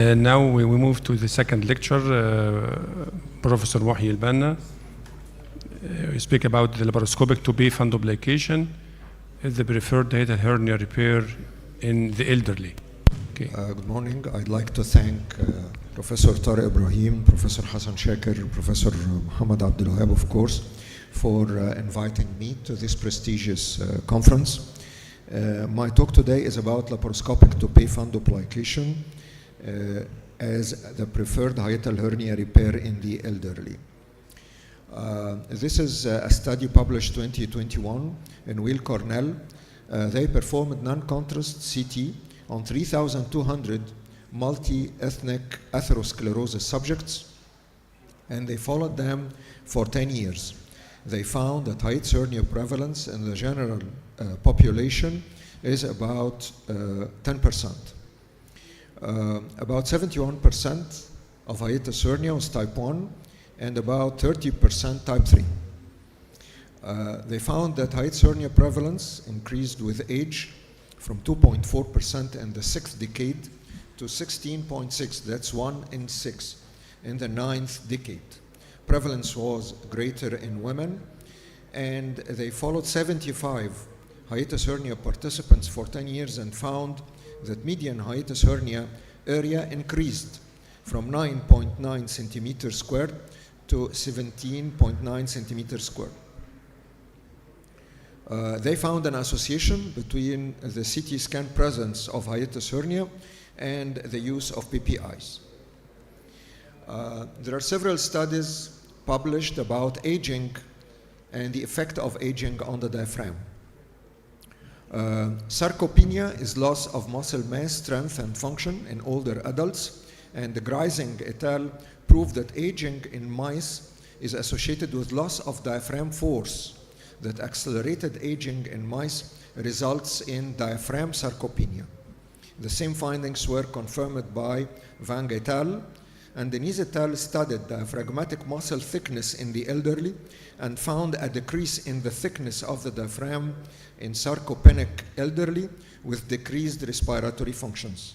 Now we move to the second lecture. Professor Mohey Elbanna we speak about the laparoscopic Toupet Fundoplication is the preferred hiatal hernia repair in the elderly. Okay. Good morning. I'd like to thank Professor Tarek Ibrahim, Professor Hassan Shakir, Professor Muhammad Abdul Wahab, of course, for inviting me to this prestigious conference. My talk today is about laparoscopic Toupet Fundoplication as the preferred hiatal hernia repair in the elderly. This is a study published 2021 in Weill Cornell. They performed non-contrast CT on 3,200 multi-ethnic atherosclerosis subjects, and they followed them for 10 years. They found that hiatus hernia prevalence in the general population is about 10%. About 71% of hiatus hernia was type 1 and about 30% type 3. They found that hiatus hernia prevalence increased with age from 2.4% in the 6th decade to 16.6%, that's 1 in 6, in the 9th decade. Prevalence was greater in women, and they followed 75 hiatus hernia participants for 10 years and found that median hiatus hernia area increased from 9.9 centimeters squared to 17.9 centimeters squared. They found an association between the CT scan presence of hiatus hernia and the use of PPIs. There are several studies published about aging and the effect of aging on the diaphragm. Sarcopenia is loss of muscle mass, strength, and function in older adults, and the Grising et al. Proved that aging in mice is associated with loss of diaphragm force, that accelerated aging in mice results in diaphragm sarcopenia. The same findings were confirmed by Wang et al. And Denise et al. Studied diaphragmatic muscle thickness in the elderly and found a decrease in the thickness of the diaphragm in sarcopenic elderly with decreased respiratory functions.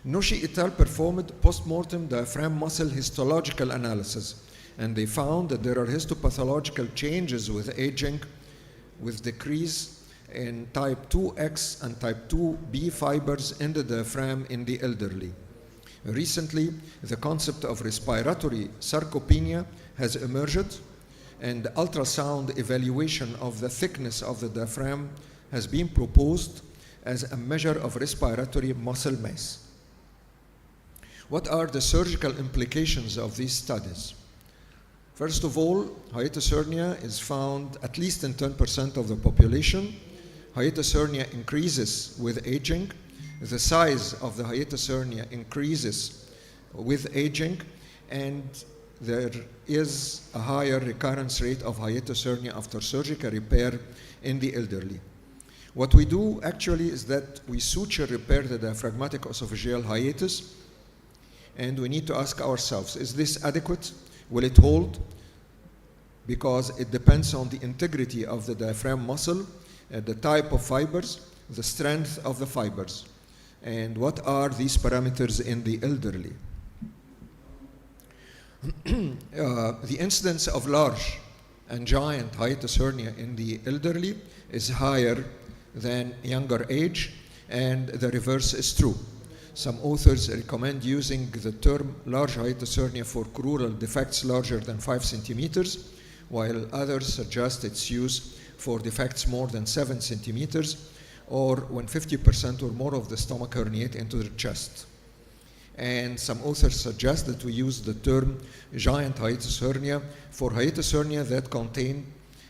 Noshi et al. Performed post-mortem diaphragm muscle histological analysis, and they found that there are histopathological changes with aging with decrease in type 2X and type 2B fibers in the diaphragm in the elderly. Recently, the concept of respiratory sarcopenia has emerged, and ultrasound evaluation of the thickness of the diaphragm has been proposed as a measure of respiratory muscle mass. What are the surgical implications of these studies? First of all, hiatus hernia is found at least in 10% of the population. Hiatus hernia increases with aging. The size of the hiatus hernia increases with aging, and there is a higher recurrence rate of hiatus hernia after surgical repair in the elderly. What we do actually is that we suture repair the diaphragmatic esophageal hiatus, and we need to ask ourselves, is this adequate? Will it hold? Because it depends on the integrity of the diaphragm muscle, the type of fibers, the strength of the fibers. And what are these parameters in the elderly? The incidence of large and giant hiatus hernia in the elderly is higher than younger age, and the reverse is true. Some authors recommend using the term large hiatus hernia for crural defects larger than 5 centimeters, while others suggest its use for defects more than 7 centimeters, or when 50% or more of the stomach herniate into the chest. And some authors suggest that we use the term giant hiatus hernia for hiatus hernia that contain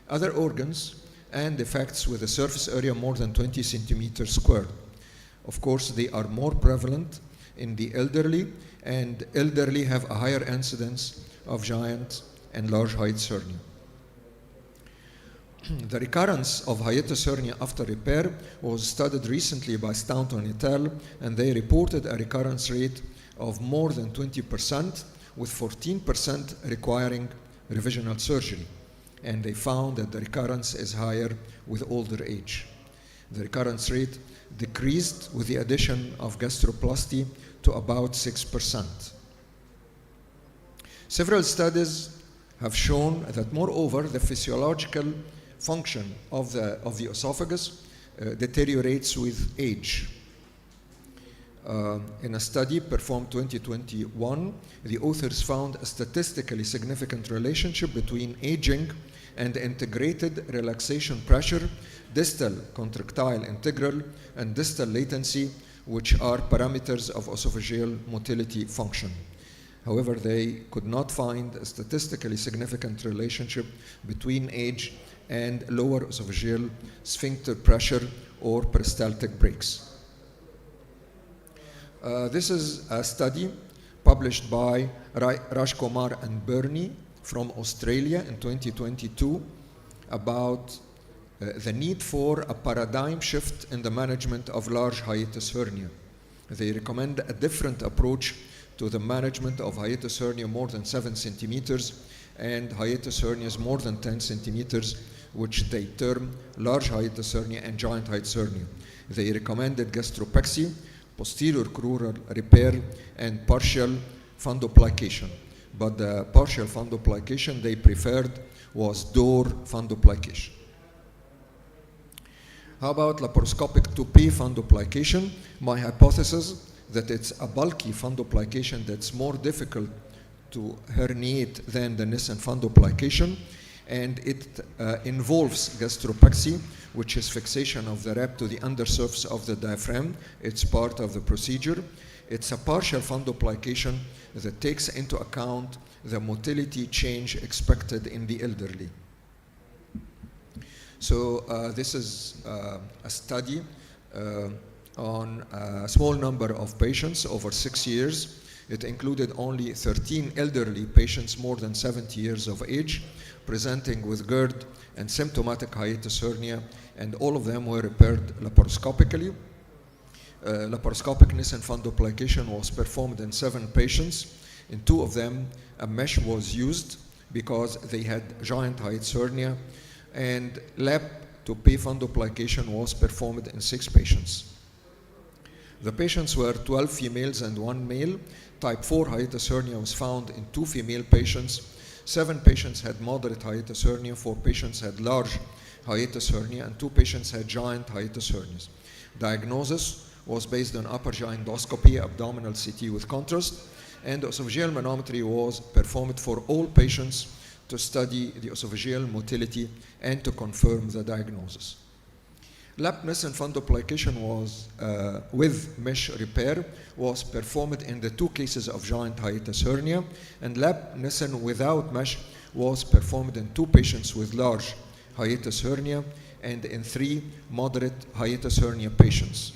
other organs and defects with a surface area more than 20 centimeters squared. Of course, they are more prevalent in the elderly, and elderly have a higher incidence of giant and large hiatus hernia. The recurrence of hiatus hernia after repair was studied recently by Staunton et al., and they reported a recurrence rate of more than 20%, with 14% requiring revisional surgery. And they found that the recurrence is higher with older age. The recurrence rate decreased with the addition of gastroplasty to about 6%. Several studies have shown that, moreover, the physiological function of the esophagus deteriorates with age. In a study performed 2021, the authors found a statistically significant relationship between aging and integrated relaxation pressure, distal contractile integral, and distal latency, which are parameters of esophageal motility function. However, they could not find a statistically significant relationship between age and lower esophageal sphincter pressure or peristaltic breaks. This is a study published by Rajkumar and Bernie from Australia in 2022 about the need for a paradigm shift in the management of large hiatus hernia. They recommend a different approach to the management of hiatus hernia more than 7 centimeters and hiatus hernias more than 10 centimeters, which they term large hiatus hernia and giant hiatus hernia. They recommended gastropexy, posterior crural repair, and partial fundoplication. But the partial fundoplication they preferred was door fundoplication. How about laparoscopic Toupet fundoplication? My hypothesis that it's a bulky fundoplication that's more difficult to herniate than the Nissen fundoplication, and it involves gastropexy, which is fixation of the rep to the undersurface of the diaphragm. It's part of the procedure. It's a partial fundoplication that takes into account the motility change expected in the elderly. So this is a study on a small number of patients over 6 years. It included only 13 elderly patients more than 70 years of age, presenting with GERD and symptomatic hiatus hernia, and all of them were repaired laparoscopically. Laparoscopic Nissen fundoplication was performed in 7 patients. In 2 of them, a mesh was used because they had giant hiatus hernia, and lap Toupet fundoplication was performed in 6 patients. The patients were 12 females and 1 male. Type 4 hiatus hernia was found in 2 female patients. 7 patients had moderate hiatus hernia, 4 patients had large hiatus hernia, and 2 patients had giant hiatus hernias. Diagnosis was based on upper GI endoscopy, abdominal CT with contrast, and esophageal manometry was performed for all patients to study the esophageal motility and to confirm the diagnosis. Lap Nissen fundoplication was with mesh repair was performed in the 2 cases of giant hiatus hernia, and lap Nissen without mesh was performed in 2 patients with large hiatus hernia and in 3 moderate hiatus hernia patients.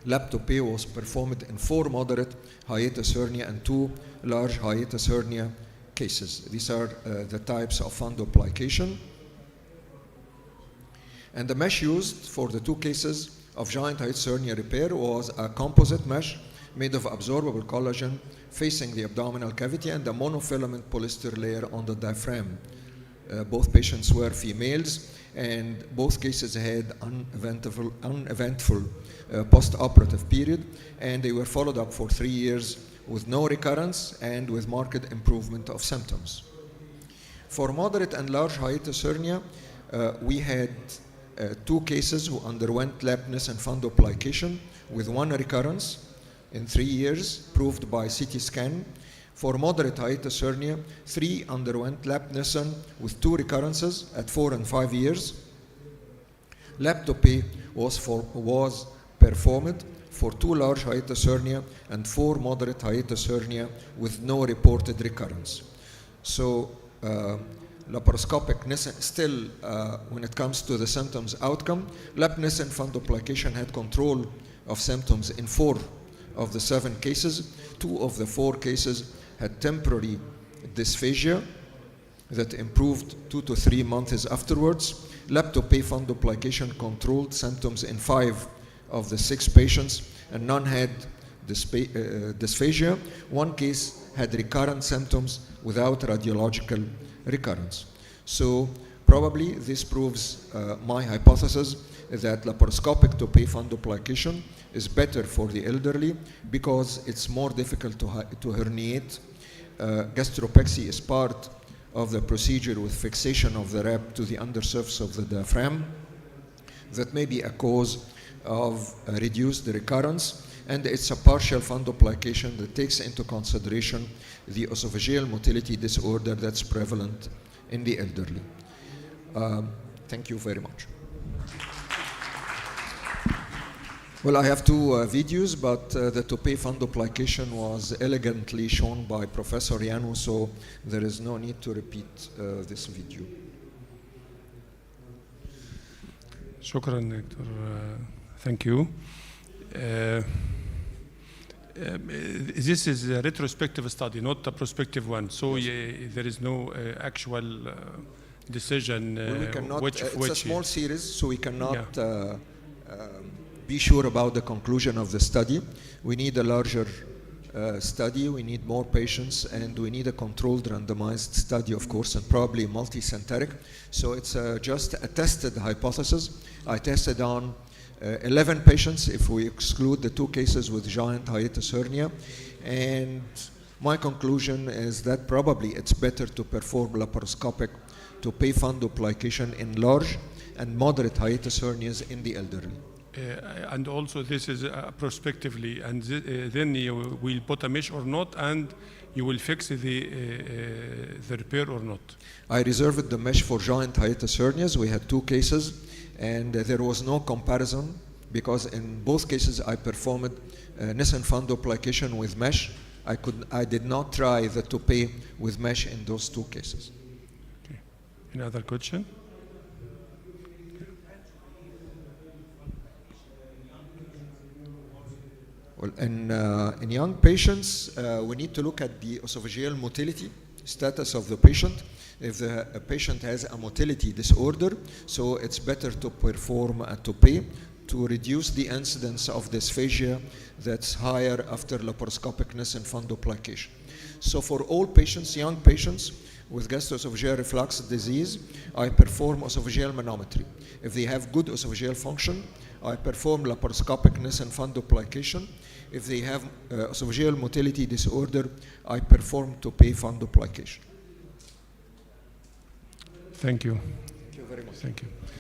Lap Toupet was performed in 4 moderate hiatus hernia and 2 large hiatus hernia cases. These are the types of fundoplication. And the mesh used for the 2 cases of giant hiatus hernia repair was a composite mesh made of absorbable collagen facing the abdominal cavity and a monofilament polyester layer on the diaphragm. Both patients were females, and both cases had uneventful post-operative period, and they were followed up for 3 years with no recurrence and with marked improvement of symptoms. For moderate and large hiatus hernia, we had 2 cases who underwent lap Nissen fundoplication with 1 recurrence in 3 years, proved by CT scan. For moderate hiatus hernia, 3 underwent lap Nissen with 2 recurrences at 4 and 5 years. Lap Toupet was performed for 2 large hiatus hernia and 4 moderate hiatus hernia with no reported recurrence. So laparoscopic Nissen, still when it comes to the symptoms outcome, lap Nissen fundoplication had control of symptoms in 4 of the 7 cases. 2 of the 4 cases had temporary dysphagia that improved 2 to 3 months afterwards. Lap Toupet fundoplication controlled symptoms in 5 of the 6 patients, and none had dysphagia. 1 case had recurrent symptoms without radiological recurrence. So probably this proves my hypothesis that laparoscopic toupet fundoplication is better for the elderly because it's more difficult to herniate. Gastropexy is part of the procedure with fixation of the wrap to the undersurface of the diaphragm. That may be a cause of reduced recurrence, and it's a partial fundoplication that takes into consideration the esophageal motility disorder that's prevalent in the elderly. Thank you very much. Well, I have two videos, but the toupet fundoplication was elegantly shown by Professor Yanu, so there is no need to repeat this video. شكرا دكتور. Thank you. This is a retrospective study, not a prospective one. So there is no actual decision. We cannot, it's a small series, so we cannot be sure about the conclusion of the study. We need a larger study, we need more patients, and we need a controlled randomized study, of course, and probably multicentric. So it's just a tested hypothesis. I tested on 11 patients if we exclude the 2 cases with giant hiatus hernia, and my conclusion is that probably it's better to perform laparoscopic toupet fundoplication in large and moderate hiatus hernias in the elderly. And also this is prospectively, and then you will put a mesh or not, and you will fix the repair or not. I reserved the mesh for giant hiatus hernias. We had 2 cases, and there was no comparison because in both cases I performed Nissen fundoplication with mesh. I did not try the toupet with mesh in those 2 cases. Okay. Any other question? Well, in young patients, we need to look at the esophageal motility status of the patient. If the patient has a motility disorder, so it's better to perform a toupet to reduce the incidence of dysphagia that's higher after laparoscopic Nissen fundoplication. So for all patients, young patients with gastroesophageal reflux disease, I perform esophageal manometry. If they have good esophageal function, I perform laparoscopic Nissen fundoplication. If they have esophageal motility disorder, I perform toupet fundoplication. Thank you. Thank you very much. Thank you.